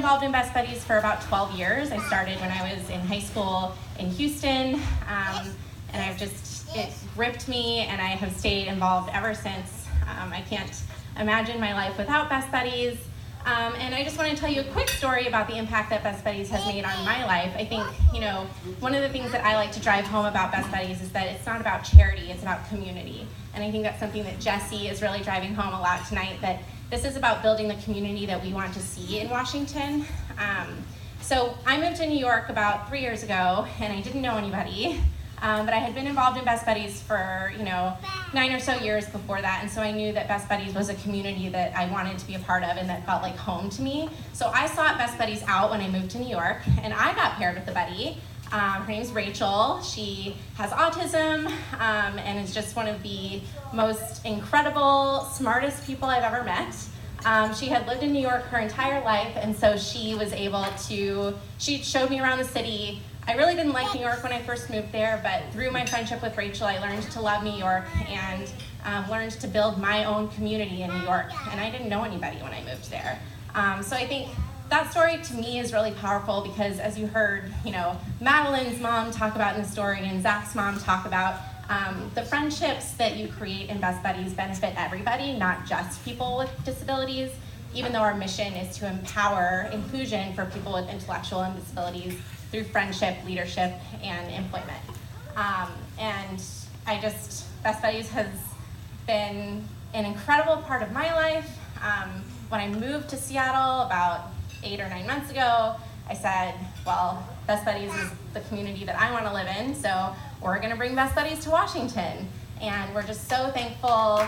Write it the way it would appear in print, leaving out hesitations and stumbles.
involved in Best Buddies for about 12 years. I started when I was in high school in Houston, and it gripped me, and I have stayed involved ever since. I can't imagine my life without Best Buddies. And I just want to tell you a quick story about the impact that Best Buddies has made on my life. I think, one of the things that I like to drive home about Best Buddies is that it's not about charity, it's about community. And I think that's something that Jesse is really driving home a lot tonight, that this is about building the community that we want to see in Washington. So I moved to New York about 3 years ago, and I didn't know anybody. But I had been involved in Best Buddies for 9 or so years before that, and so I knew that Best Buddies was a community that I wanted to be a part of and that felt like home to me. So I sought Best Buddies out when I moved to New York, and I got paired with a buddy. Her name's Rachel. She has autism and is just one of the most incredible, smartest people I've ever met. She had lived in New York her entire life, and so she showed me around the city. I really didn't like New York when I first moved there, but through my friendship with Rachel, I learned to love New York and learned to build my own community in New York, and I didn't know anybody when I moved there. So I think that story to me is really powerful because, as you heard, Madeline's mom talk about in the story and Zach's mom talk about, the friendships that you create in Best Buddies benefit everybody, not just people with disabilities, even though our mission is to empower inclusion for people with intellectual disabilities through friendship, leadership, and employment. Best Buddies has been an incredible part of my life. When I moved to Seattle about 8 or 9 months ago, I said, well, Best Buddies is the community that I want to live in, so we're going to bring Best Buddies to Washington. And we're just so thankful.